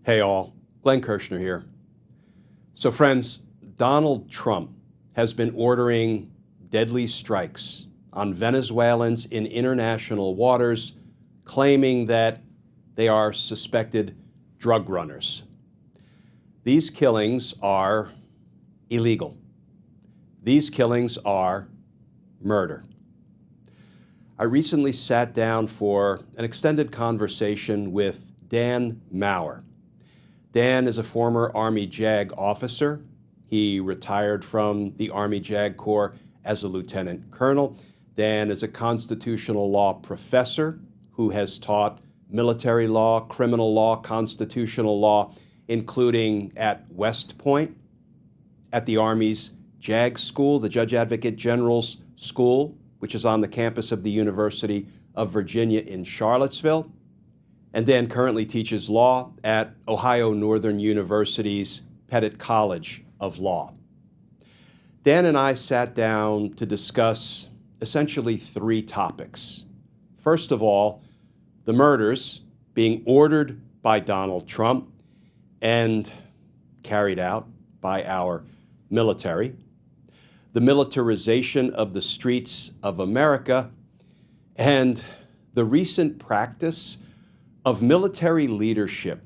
Hey all, Glenn Kirshner here. So friends, Donald Trump has been ordering deadly strikes on Venezuelans in international waters, claiming that they are suspected drug runners. These killings are illegal. These killings are murder. I recently sat down for an extended conversation with Dan Maurer. Dan is a former Army JAG officer. He retired from the Army JAG Corps as a lieutenant colonel. Dan is a constitutional law professor who has taught military law, criminal law, constitutional law, including at West Point, at the Army's JAG School, the Judge Advocate General's School, which is on the campus of the University of Virginia in Charlottesville. And Dan currently teaches law at Ohio Northern University's Pettit College of Law. Dan and I sat down to discuss essentially three topics. First of all, the murders being ordered by Donald Trump and carried out by our military, the militarization of the streets of America, and the recent practice of military leadership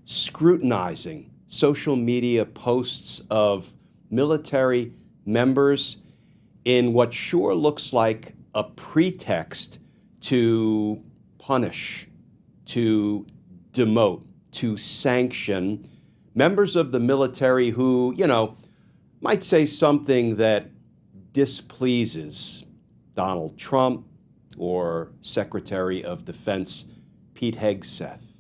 scrutinizing social media posts of military members in what sure looks like a pretext to punish, to demote, to sanction members of the military who, might say something that displeases Donald Trump or Secretary of Defense Pete Hegseth.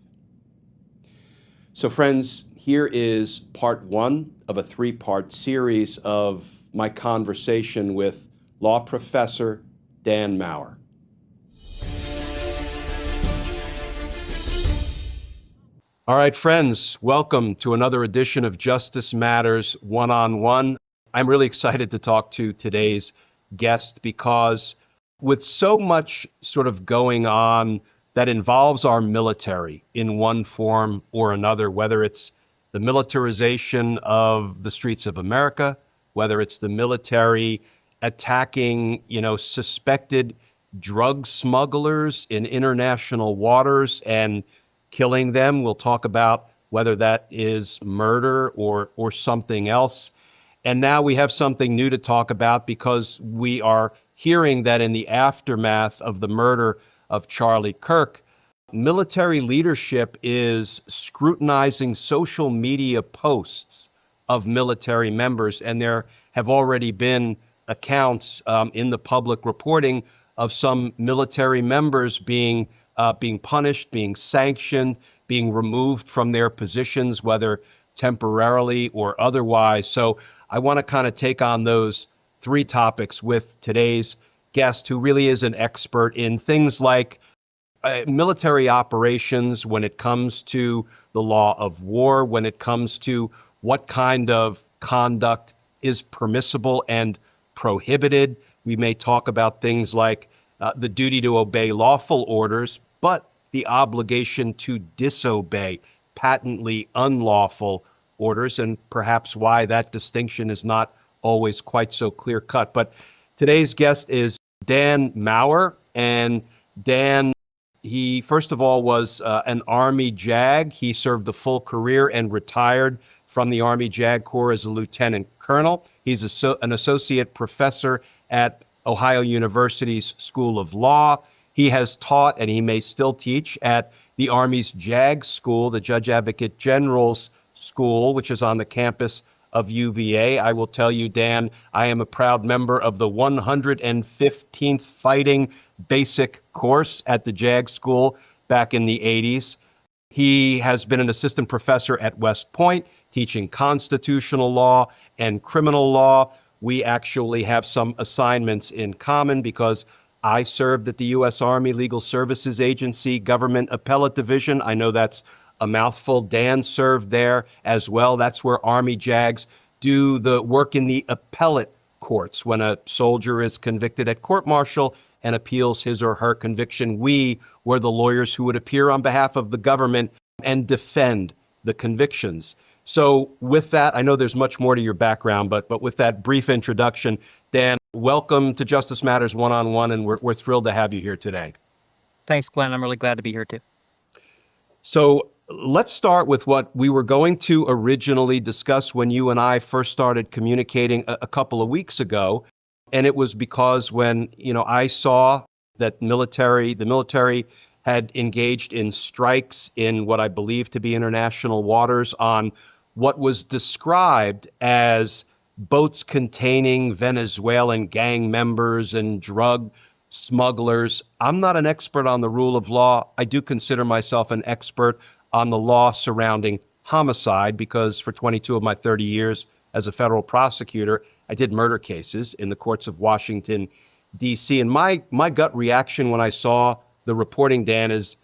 So friends, here is part one of a three-part series of my conversation with law professor Dan Maurer. All right, friends, welcome to another edition of Justice Matters One-on-One. I'm really excited to talk to today's guest because with so much sort of going on that involves our military in one form or another, whether it's the militarization of the streets of America, whether it's the military attacking, suspected drug smugglers in international waters and killing them. We'll talk about whether that is murder or something else. And now we have something new to talk about because we are hearing that in the aftermath of the murder of Charlie Kirk, military leadership is scrutinizing social media posts of military members. And there have already been accounts in the public reporting of some military members being punished, being sanctioned, being removed from their positions, whether temporarily or otherwise. So I want to kind of take on those three topics with today's guest, who really is an expert in things like military operations when it comes to the law of war, when it comes to what kind of conduct is permissible and prohibited. We may talk about things like the duty to obey lawful orders, but the obligation to disobey patently unlawful orders, and perhaps why that distinction is not always quite so clear-cut. But today's guest is Dan Maurer, and Dan, he first of all was an Army JAG. He served a full career and retired from the Army JAG Corps as a lieutenant colonel. He's an associate professor at Ohio University's School of Law. He has taught, and he may still teach, at the Army's JAG School, the Judge Advocate General's School, which is on the campus of UVA. I will tell you, Dan, I am a proud member of the 115th Fighting Basic Course at the JAG School back in the 80s. He has been an assistant professor at West Point, teaching constitutional law and criminal law. We actually have some assignments in common because I served at the U.S. Army Legal Services Agency Government Appellate Division. I know that's a mouthful. Dan served there as well. That's where Army JAGs do the work in the appellate courts. When a soldier is convicted at court-martial and appeals his or her conviction, we were the lawyers who would appear on behalf of the government and defend the convictions. So with that, I know there's much more to your background, but with that brief introduction, Dan, welcome to Justice Matters One-on-One, and we're thrilled to have you here today. Thanks, Glenn. I'm really glad to be here too. So let's start with what we were going to originally discuss when you and I first started communicating a couple of weeks ago. And it was because when, I saw that the military had engaged in strikes in what I believe to be international waters on what was described as boats containing Venezuelan gang members and drug smugglers. I'm not an expert on the rule of law. I do consider myself an expert on the law surrounding homicide because for 22 of my 30 years as a federal prosecutor, I did murder cases in the courts of Washington, D.C. And my gut reaction when I saw the reporting, Dan, is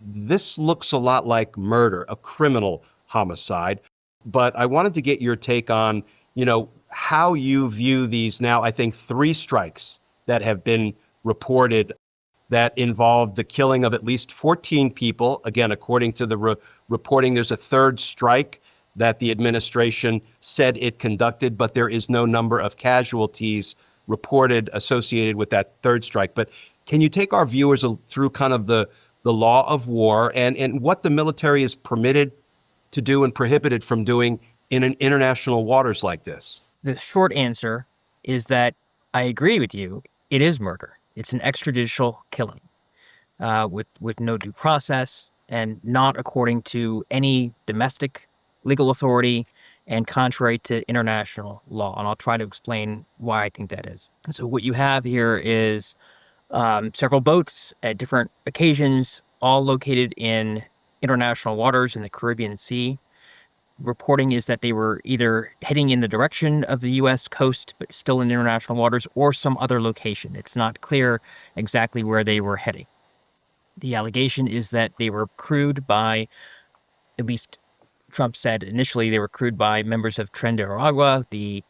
this looks a lot like murder, a criminal homicide. But I wanted to get your take on, how you view these now, I think, 3 strikes that have been reported that involved the killing of at least 14 people. Again, according to the reporting, there's a 3rd strike that the administration said it conducted, but there is no number of casualties reported associated with that 3rd strike. But can you take our viewers through kind of the law of war and what the military is permitted to do and prohibited from doing in an international waters like this? The short answer is that I agree with you. It is murder. It's an extrajudicial killing with no due process and not according to any domestic legal authority and contrary to international law. And I'll try to explain why I think that is. So what you have here is several boats at different occasions, all located in international waters in the Caribbean Sea. Reporting is that they were either heading in the direction of the U.S. coast, but still in international waters, or some other location. It's not clear exactly where they were heading. The allegation is that they were crewed by, at least Trump said initially, they were crewed by members of Tren de Aragua, the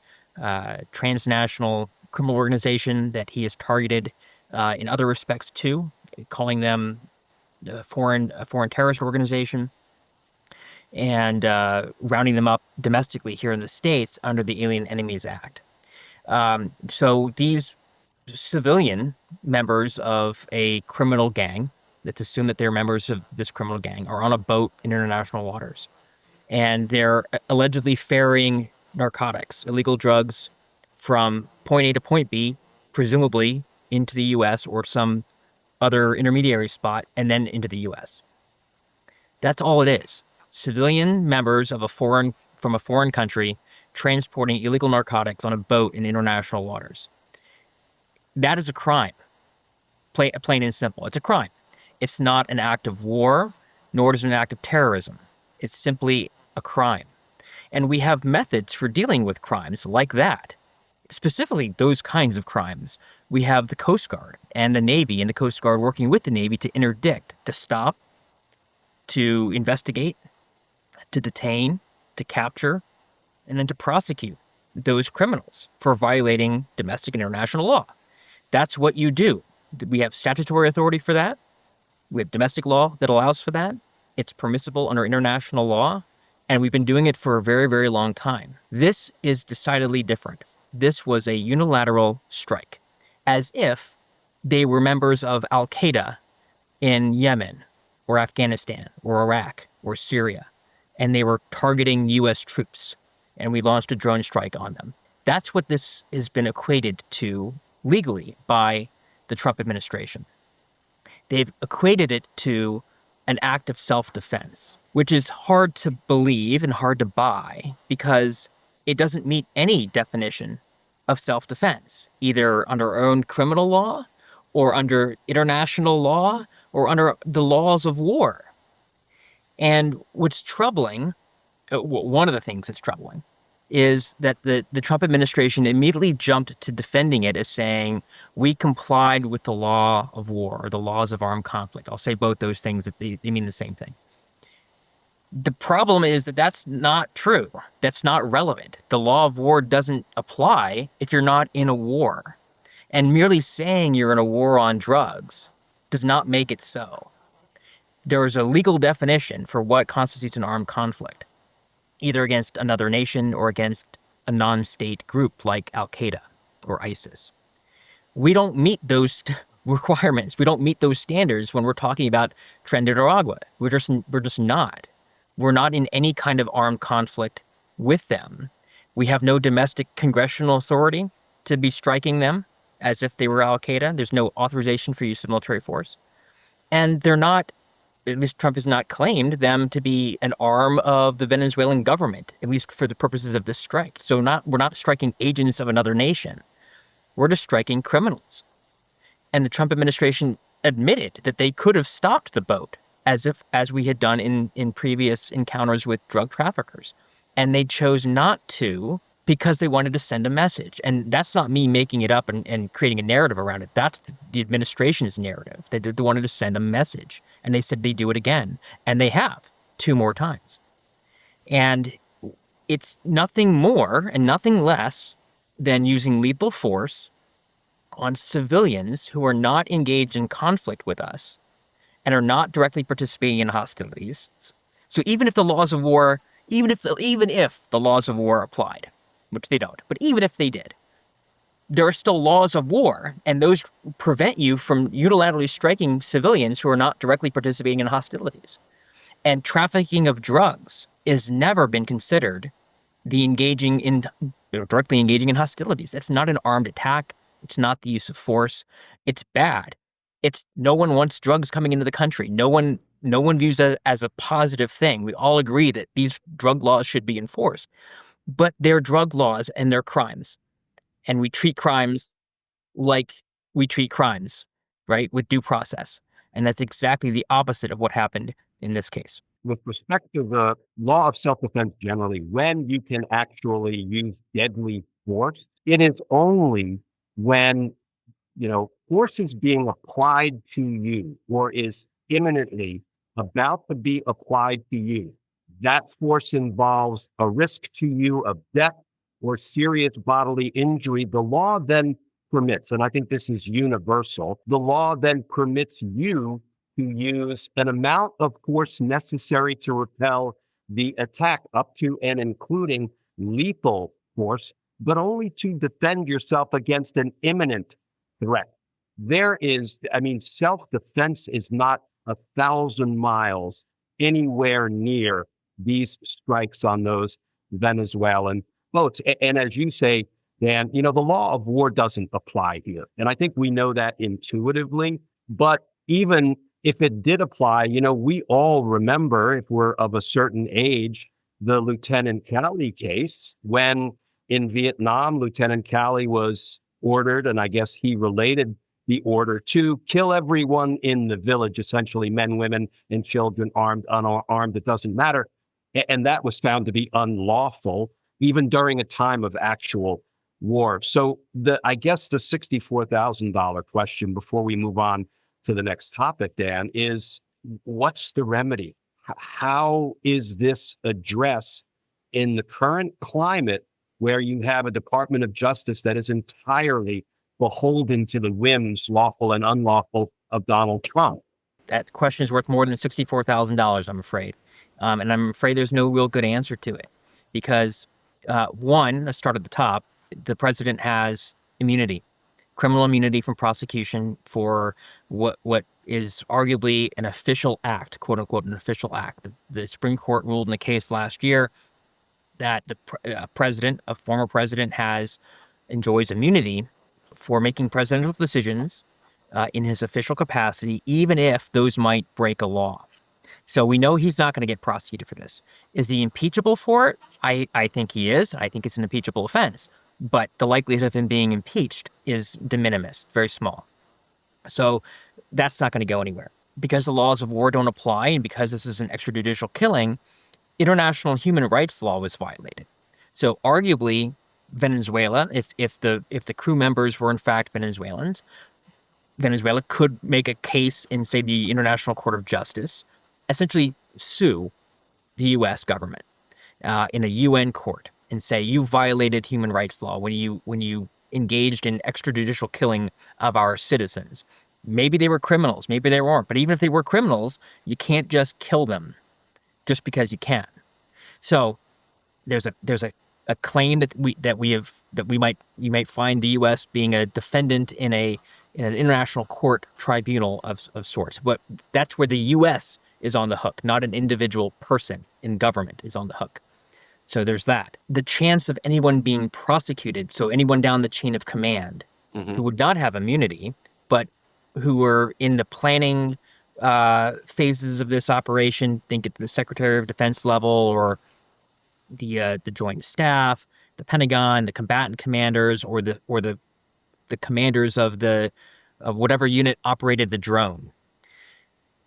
transnational criminal organization that he has targeted in other respects too, calling them a foreign terrorist organization, and rounding them up domestically here in the States under the Alien Enemies Act. So these civilian members of a criminal gang, let's assume that they're members of this criminal gang, are on a boat in international waters. And they're allegedly ferrying narcotics, illegal drugs, from point A to point B, presumably into the U.S. or some other intermediary spot, and then into the U.S. That's all it is. Civilian members of from a foreign country transporting illegal narcotics on a boat in international waters. That is a crime. Plain and simple. It's a crime. It's not an act of war, nor is it an act of terrorism. It's simply a crime. And we have methods for dealing with crimes like that. Specifically, those kinds of crimes. We have the Coast Guard and the Navy and the Coast Guard working with the Navy to interdict, to stop, to investigate, to detain, to capture, and then to prosecute those criminals for violating domestic and international law. That's what you do. We have statutory authority for that. We have domestic law that allows for that. It's permissible under international law, and we've been doing it for a very, very long time. This is decidedly different. This was a unilateral strike, as if they were members of Al-Qaeda in Yemen or Afghanistan or Iraq or Syria, and they were targeting U.S. troops, and we launched a drone strike on them. That's what this has been equated to legally by the Trump administration. They've equated it to an act of self-defense, which is hard to believe and hard to buy because it doesn't meet any definition of self-defense, either under our own criminal law or under international law or under the laws of war. And what's troubling, one of the things that's troubling, is that the Trump administration immediately jumped to defending it as saying, we complied with the law of war or the laws of armed conflict. I'll say both those things, that they mean the same thing. The problem is that that's not true. That's not relevant. The law of war doesn't apply if you're not in a war. And merely saying you're in a war on drugs does not make it so. there is a legal definition for what constitutes an armed conflict, either against another nation or against a non-state group like Al-Qaeda or ISIS. We don't meet those requirements. We don't meet those standards when we're talking about Nicaragua. We're just not. We're not in any kind of armed conflict with them. We have no domestic congressional authority to be striking them as if they were Al-Qaeda. There's no authorization for use of military force. And they're not, at least Trump has not claimed them to be an arm of the Venezuelan government, at least for the purposes of this strike. So we're not striking agents of another nation. We're just striking criminals. And the Trump administration admitted that they could have stopped the boat as we had done in previous encounters with drug traffickers. And they chose not to because they wanted to send a message. And that's not me making it up and creating a narrative around it. That's the administration's narrative. They wanted to send a message. And they said they'd do it again. And they have 2 more times. And it's nothing more and nothing less than using lethal force on civilians who are not engaged in conflict with us and are not directly participating in hostilities. So even if the laws of war, even if the laws of war applied, which they don't, but even if they did, there are still laws of war, and those prevent you from unilaterally striking civilians who are not directly participating in hostilities. And trafficking of drugs has never been considered directly engaging in hostilities. It's not an armed attack. It's not the use of force. It's bad. No one wants drugs coming into the country. No one views it as a positive thing. We all agree that these drug laws should be enforced, but they're drug laws and they're crimes. And we treat crimes like we treat crimes, right? With due process. And that's exactly the opposite of what happened in this case. With respect to the law of self-defense generally, when you can actually use deadly force, it is only when, force is being applied to you or is imminently about to be applied to you. That force involves a risk to you of death or serious bodily injury. The law then permits, and I think this is universal, the law then permits you to use an amount of force necessary to repel the attack, up to and including lethal force, but only to defend yourself against an imminent threat. Self-defense is not 1,000 miles anywhere near these strikes on those Venezuelan boats. And as you say, Dan, the law of war doesn't apply here. And I think we know that intuitively. But even if it did apply, we all remember, if we're of a certain age, the Lieutenant Calley case, when in Vietnam, Lieutenant Calley was ordered, and I guess he related the order to kill everyone in the village, essentially men, women, and children, armed, unarmed, it doesn't matter. And that was found to be unlawful, even during a time of actual war. So I guess the $64,000 question before we move on to the next topic, Dan, is what's the remedy? How is this addressed in the current climate where you have a Department of Justice that is entirely beholden to the whims, lawful and unlawful, of Donald Trump? That question is worth more than $64,000, I'm afraid. And I'm afraid there's no real good answer to it. Because, one, let's start at the top, the president has immunity, criminal immunity from prosecution for what is arguably an official act, quote unquote, an official act. The Supreme Court ruled in a case last year that the a former president, enjoys immunity for making presidential decisions in his official capacity, even if those might break a law. So we know he's not going to get prosecuted for this. Is he impeachable for it? I think he is. I think it's an impeachable offense. But the likelihood of him being impeached is de minimis, very small. So that's not going to go anywhere. Because the laws of war don't apply, and because this is an extrajudicial killing, international human rights law was violated. So arguably, Venezuela, if the crew members were in fact Venezuelans, Venezuela could make a case in, say, the International Court of Justice, essentially sue the U.S. government in a UN court and say, you violated human rights law when you engaged in extrajudicial killing of our citizens. Maybe they were criminals, maybe they weren't. But even if they were criminals, you can't just kill them just because you can. So there's a claim that you might find the U.S. being a defendant in an international court tribunal of sorts. But that's where the U.S. is on the hook, not an individual person in government is on the hook. So there's that. The chance of anyone being prosecuted, so anyone down the chain of command who would not have immunity, but who were in the planning phases of this operation, think at the Secretary of Defense level or the Joint Staff, the Pentagon, the combatant commanders, or the commanders of whatever unit operated the drone.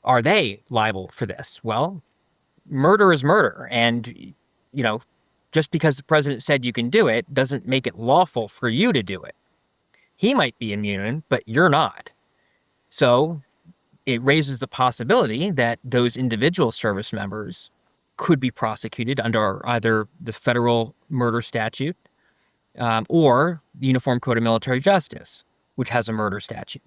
Are they liable for this? Well, murder is murder, and just because the president said you can do it doesn't make it lawful for you to do it. He might be immune, but you're not. So it raises the possibility that those individual service members could be prosecuted under either the federal murder statute or the Uniform Code of Military Justice, which has a murder statute.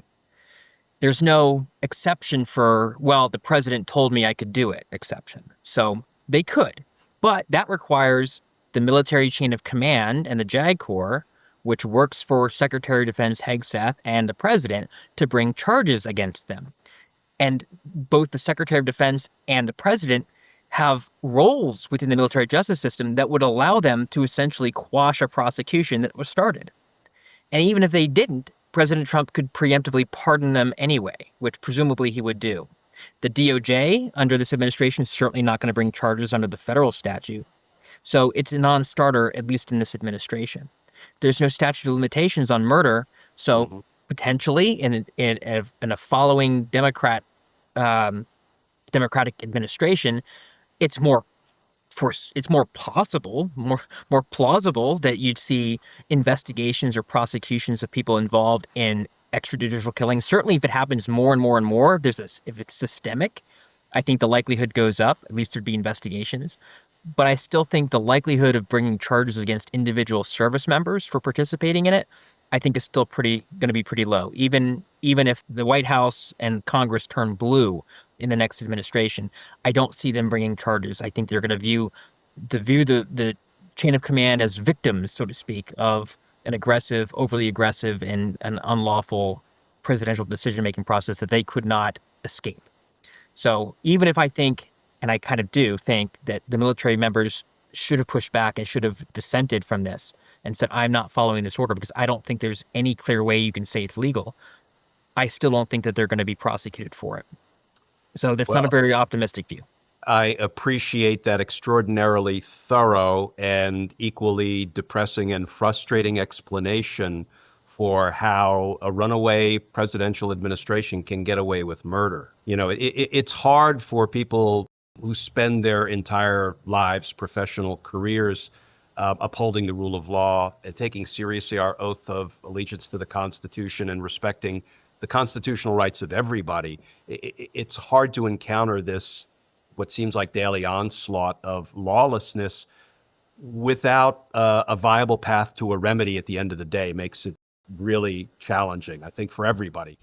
There's no exception for, well, the president told me I could do it exception. So they could, but that requires the military chain of command and the JAG Corps, which works for Secretary of Defense Hegseth and the president, to bring charges against them. And both the Secretary of Defense and the president have roles within the military justice system that would allow them to essentially quash a prosecution that was started. And even if they didn't, President Trump could preemptively pardon them anyway, which presumably he would do. The DOJ, under this administration, is certainly not going to bring charges under the federal statute. So it's a non-starter, at least in this administration. There's no statute of limitations on murder, so potentially in a following Democratic administration, it's more possible, more plausible that you'd see investigations or prosecutions of people involved in extrajudicial killings. Certainly, if it happens more and more and more, if it's systemic, I think the likelihood goes up. At least there'd be investigations. But I still think the likelihood of bringing charges against individual service members for participating in it, I think is still going to be pretty low. Even if the White House and Congress turn blue in the next administration, I don't see them bringing charges. I think they're going to view the chain of command as victims, so to speak, of an aggressive, overly aggressive, and an unlawful presidential decision-making process that they could not escape. So even if I think, and I kind of do think, that the military members should have pushed back and should have dissented from this and said, I'm not following this order because I don't think there's any clear way you can say it's legal, I still don't think that they're going to be prosecuted for it. So that's not a very optimistic view. I appreciate that extraordinarily thorough and equally depressing and frustrating explanation for how a runaway presidential administration can get away with murder. It's hard for people who spend their entire lives, professional careers, upholding the rule of law and taking seriously our oath of allegiance to the Constitution and respecting the constitutional rights of everybody. It's hard to encounter this, what seems like daily onslaught of lawlessness without a viable path to a remedy at the end of the day. Makes it really challenging, I think, for everybody.